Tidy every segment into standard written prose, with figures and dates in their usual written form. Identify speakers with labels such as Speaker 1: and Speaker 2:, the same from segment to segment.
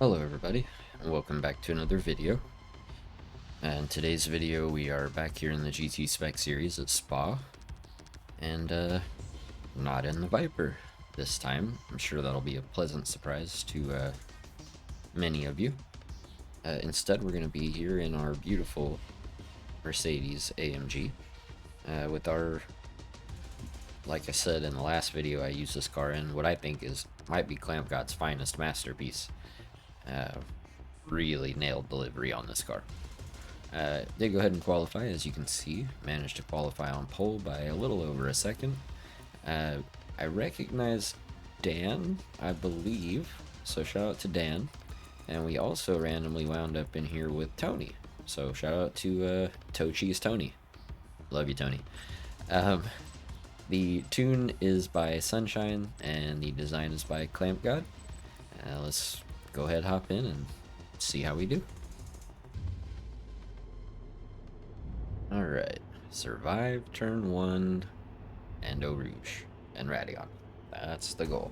Speaker 1: Hello everybody, and welcome back to another video. And today's video we are back here in the GT Spec series at Spa, and not in the Viper this time. I'm sure that'll be a pleasant surprise to many of you. Instead we're going to be here in our beautiful Mercedes AMG with our, like I said in the last video, I used this car in what I think might be Clamp God's finest masterpiece. Really nailed delivery on this car. Did go ahead and qualify, as you can see. Managed to qualify on pole by a little over a second. I recognize Dan, I believe, so shout out to Dan. And we also randomly wound up in here with Tony, so shout out to Toe Cheese Tony. Love you, Tony. The tune is by Sunshine, and the design is by Clamp God. Let's go ahead, hop in, and see how we do. Alright, survive turn 1, and Eau Rouge, and Radion. That's the goal.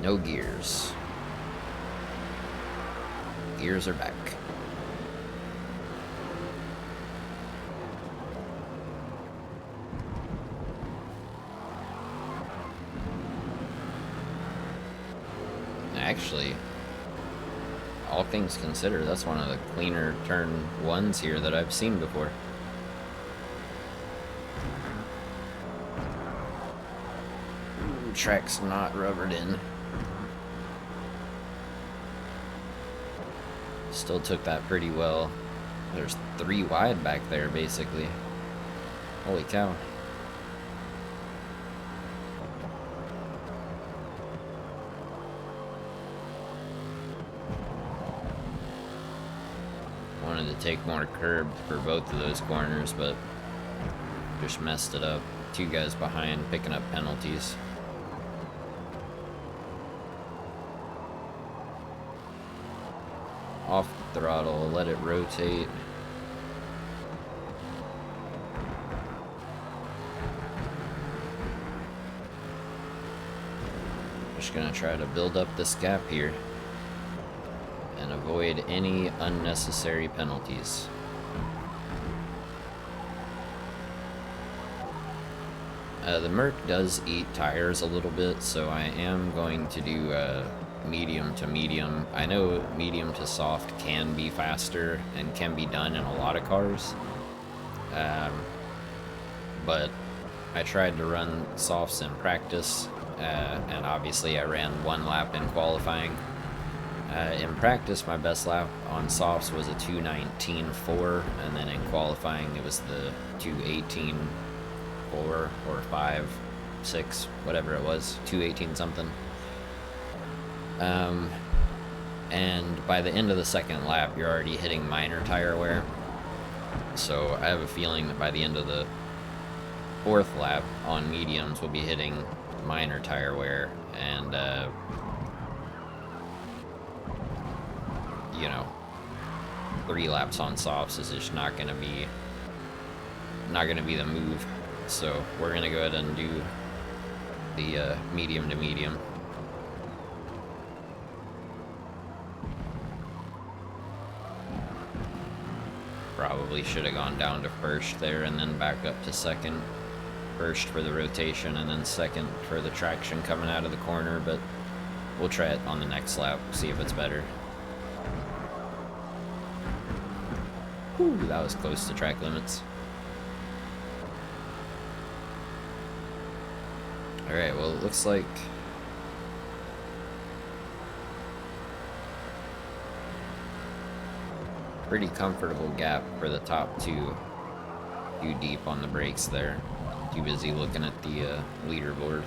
Speaker 1: No gears. Gears are back. Actually, all things considered, that's one of the cleaner turn 1s here that I've seen before. Track's not rubbered in. Still took that pretty well. There's 3 wide back there, basically. Holy cow. Wanted to take more curb for both of those corners, but just messed it up. 2 guys behind picking up penalties. Off the throttle, let it rotate. Just gonna try to build up this gap here and avoid any unnecessary penalties. The Merc does eat tires a little bit, so I am going to do medium to medium. I know medium to soft can be faster and can be done in a lot of cars, but I tried to run softs in practice, and obviously I ran 1 lap in qualifying. In practice, my best lap on softs was a 2:19.4, and then in qualifying it was the 2:18.4 or 5, 6, whatever it was, 2:18 something. And by the end of the 2nd lap, you're already hitting minor tire wear. So I have a feeling that by the end of the 4th lap on mediums, we'll be hitting minor tire wear, and you know, 3 laps on softs is just not gonna be the move. So we're gonna go ahead and do the medium to medium. Probably should have gone down to 1st there and then back up to 2nd. 1st for the rotation and then 2nd for the traction coming out of the corner, but we'll try it on the next lap, see if it's better. Whew, that was close to track limits. Alright, well, it looks like pretty comfortable gap for the top 2. Too deep on the brakes there. Too busy looking at the leaderboard.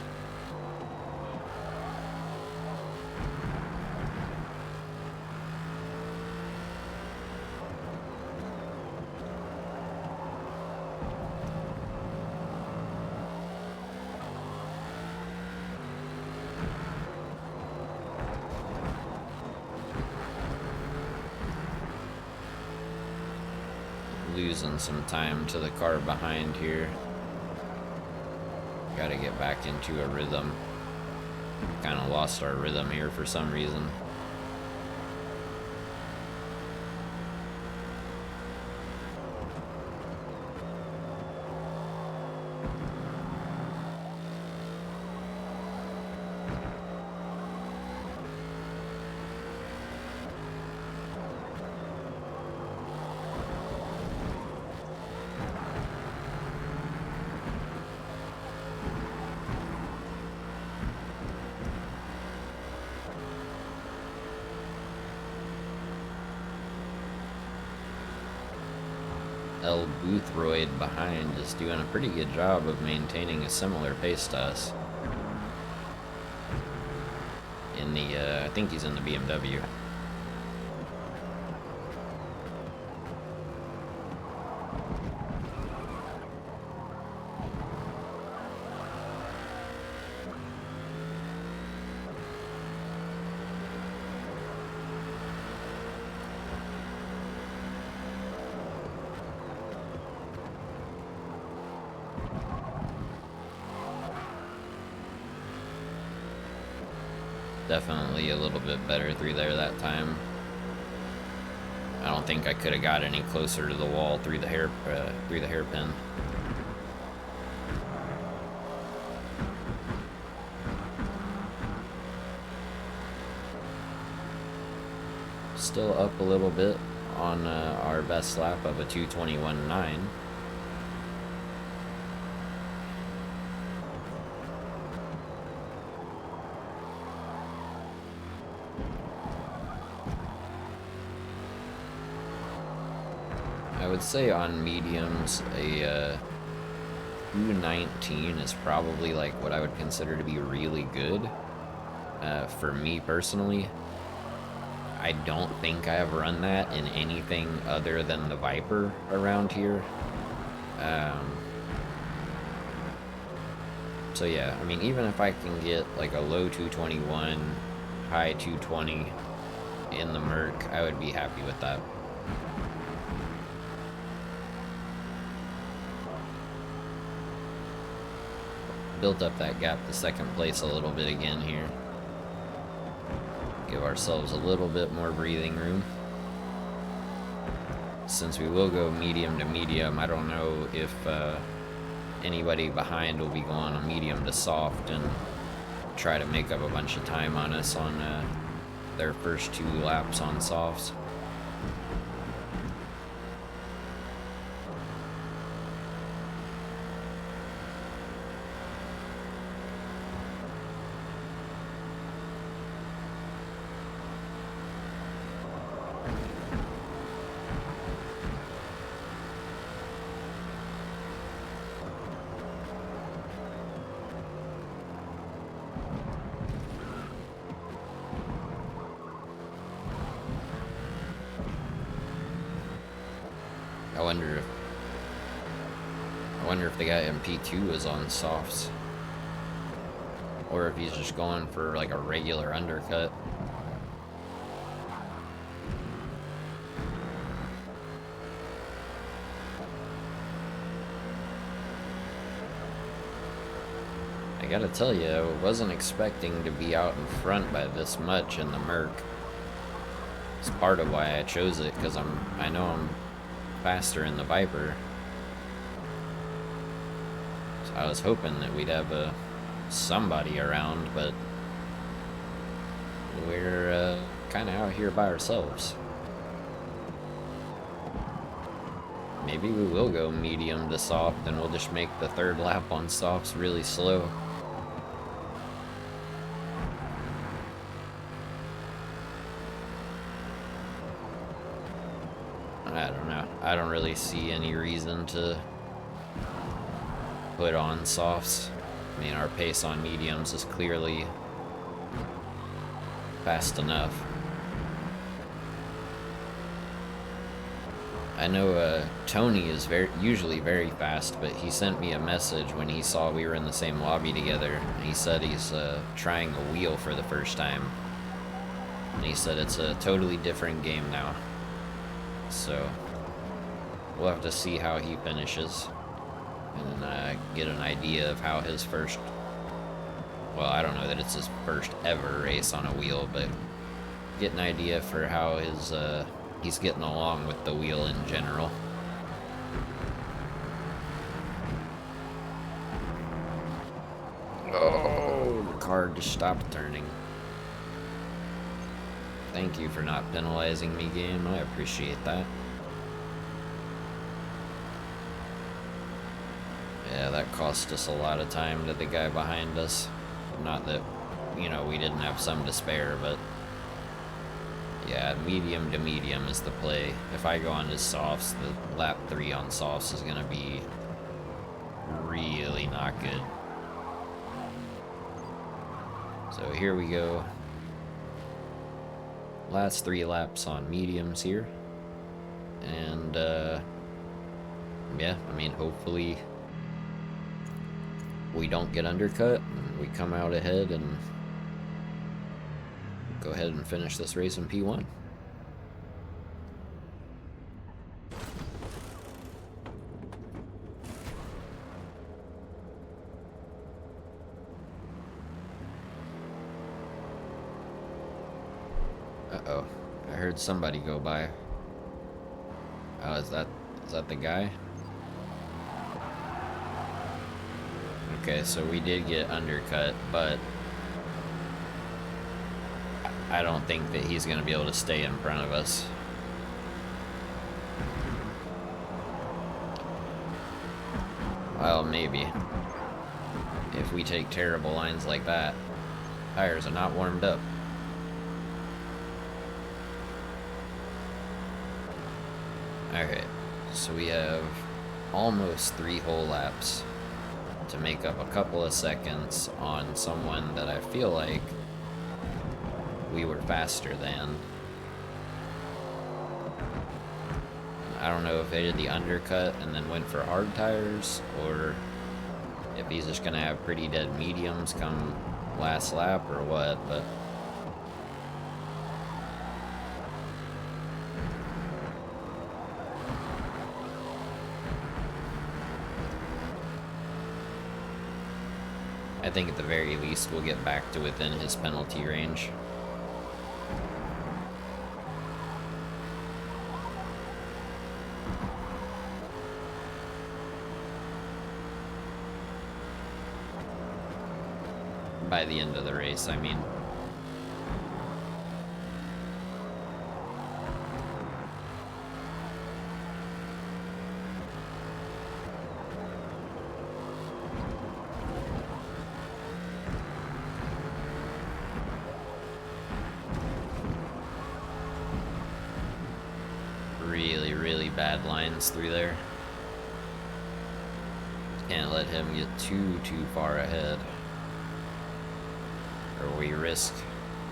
Speaker 1: Losing some time to the car behind here. Gotta get back into a rhythm. Kind of lost our rhythm here for some reason. El Boothroyd behind is doing a pretty good job of maintaining a similar pace to us. In the, I think he's in the BMW. Definitely a little bit better through there that time. I don't think I could have got any closer to the wall through the hairpin. Still up a little bit on our best lap of a 2:21.9. I would say on mediums, a 2:19 is probably like what I would consider to be really good. For me personally, I don't think I have run that in anything other than the Viper around here. So yeah, I mean, even if I can get like a low 221, high 220 in the Merc, I would be happy with that. Built up that gap to second place a little bit again here. Give ourselves a little bit more breathing room. Since we will go medium to medium, I don't know if anybody behind will be going a medium to soft and try to make up a bunch of time on us on their first 2 laps on softs. I wonder if the guy in P2 is on softs, or if he's just going for like a regular undercut. I gotta tell you, I wasn't expecting to be out in front by this much in the Merc. It's part of why I chose it, because I know I'm faster in the Viper. So I was hoping that we'd have somebody around, but we're kind of out here by ourselves. Maybe we will go medium to soft, and we'll just make the 3rd lap on softs really slow. I don't know. I don't really see any reason to put on softs. I mean, our pace on mediums is clearly fast enough. I know Tony is usually very fast, but he sent me a message when he saw we were in the same lobby together. He said he's trying a wheel for the first time. And he said it's a totally different game now. So we'll have to see how he finishes and get an idea of how his first well, I don't know that it's his first ever race on a wheel, but get an idea for how he's getting along with the wheel in general. Oh, the car just stopped turning. Thank you for not penalizing me, game. I appreciate that. Yeah, that cost us a lot of time to the guy behind us. Not that, you know, we didn't have some to spare, but yeah, medium to medium is the play. If I go on to softs, the lap 3 on softs is gonna be really not good. So here we go. Last 3 laps on mediums here. And, yeah, I mean, hopefully we don't get undercut and we come out ahead and go ahead and finish this race in P1. Uh-oh, I heard somebody go by. Oh, is that the guy? Okay, so we did get undercut, but I don't think that he's going to be able to stay in front of us. Well, maybe. If we take terrible lines like that. Tires are not warmed up. Alright, so we have almost 3 whole laps to make up a couple of seconds on someone that I feel like we were faster than. I don't know if they did the undercut and then went for hard tires, or if he's just gonna have pretty dead mediums come last lap or what, but I think at the very least we'll get back to within his penalty range. By the end of the race, I mean. Really bad lines through there. Can't let him get too far ahead, or we risk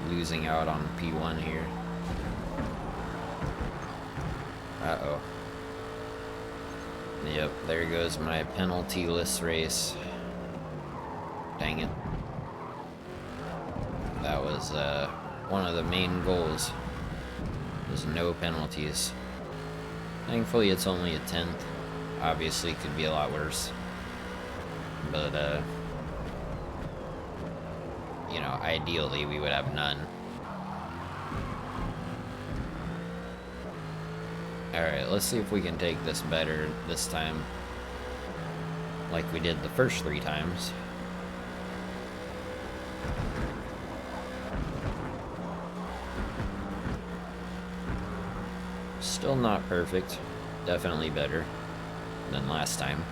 Speaker 1: losing out on P1 here. Uh-oh. Yep, there goes my penalty-less race. Dang it. That was one of the main goals. There's no penalties. Thankfully, it's only a 10th. Obviously, it could be a lot worse. But, you know, ideally, we would have none. Alright, let's see if we can take this better this time. Like we did the first 3 times. Still not perfect. Definitely better than last time.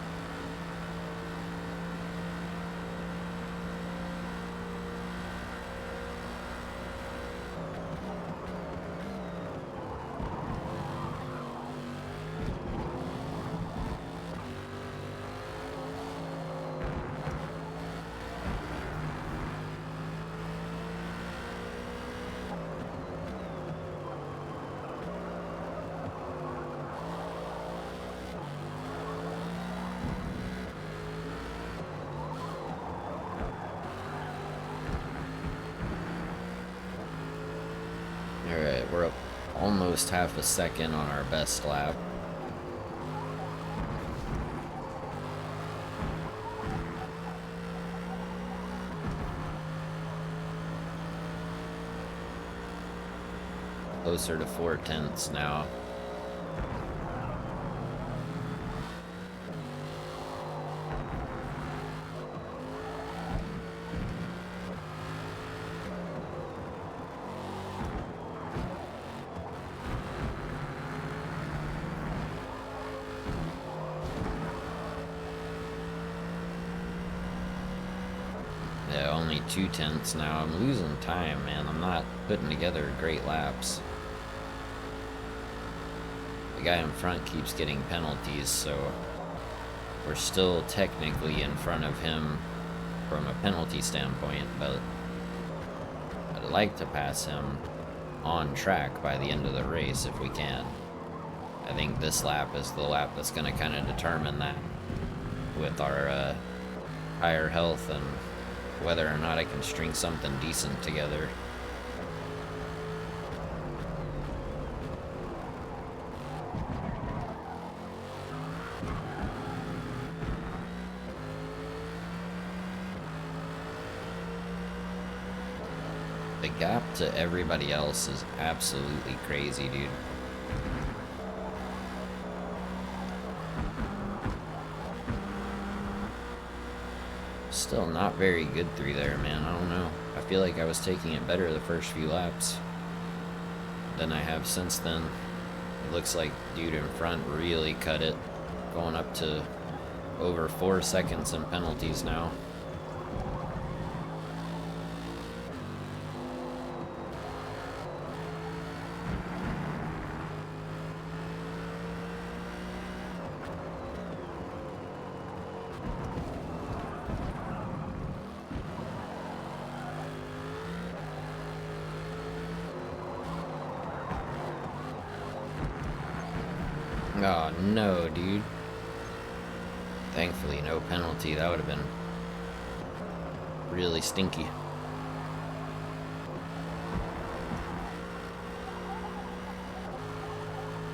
Speaker 1: Alright, we're up almost half a second on our best lap. closer to 4/10 now. Yeah, only 2/10 now. I'm losing time, man. I'm not putting together great laps. The guy in front keeps getting penalties, so we're still technically in front of him from a penalty standpoint, but I'd like to pass him on track by the end of the race if we can. I think this lap is the lap that's going to kind of determine that, with our higher health and whether or not I can string something decent together. The gap to everybody else is absolutely crazy, dude. Still not very good through there, man. I don't know. I feel like I was taking it better the first few laps than I have since then. It looks like dude in front really cut it, going up to over 4 seconds in penalties now. Oh no, dude. Thankfully, no penalty. That would have been really stinky.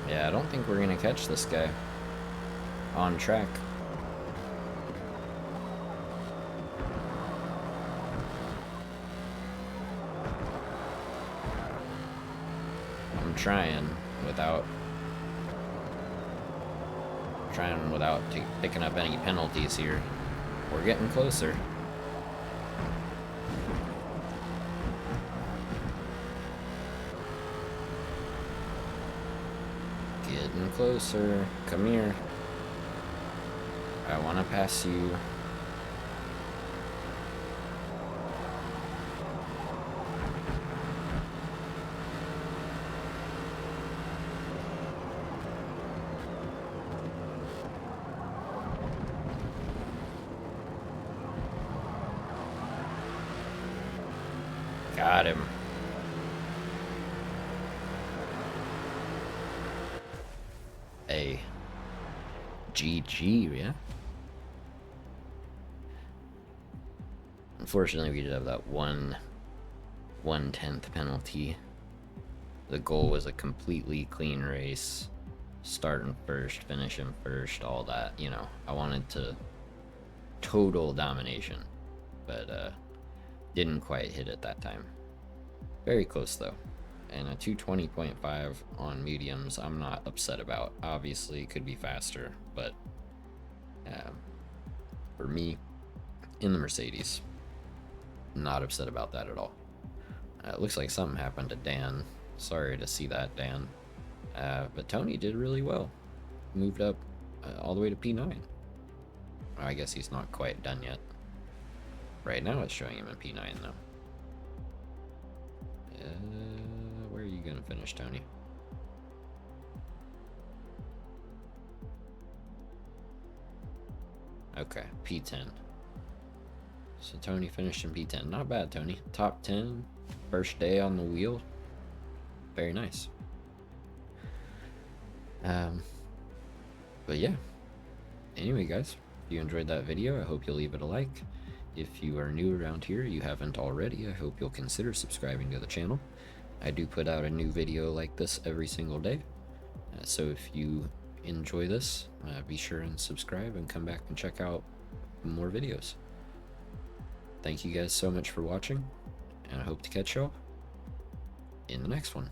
Speaker 1: Yeah, I don't think we're gonna catch this guy on track. I'm trying without picking up any penalties here. We're getting closer. Getting closer. Come here. I want to pass you. Got him. A GG, yeah. Unfortunately, we did have that 1/10 penalty. The goal was a completely clean race, starting first, finishing first, all that. You know, I wanted to total domination, but didn't quite hit it that time. Very close though. And a 220.5 on mediums, I'm not upset about. Obviously, it could be faster, but for me, in the Mercedes, not upset about that at all. It looks like something happened to Dan. Sorry to see that, Dan. But Tony did really well. Moved up all the way to P9. I guess he's not quite done yet. Right now it's showing him in P9 though. Where are you gonna finish, Tony? Okay, P10. So Tony finished in P10. Not bad, Tony. Top 10, first day on the wheel. Very nice. But yeah. Anyway, guys, if you enjoyed that video, I hope you'll leave it a like. If you are new around here, you haven't already, I hope you'll consider subscribing to the channel. I do put out a new video like this every single day. So if you enjoy this, be sure and subscribe and come back and check out more videos. Thank you guys so much for watching, and I hope to catch y'all in the next one.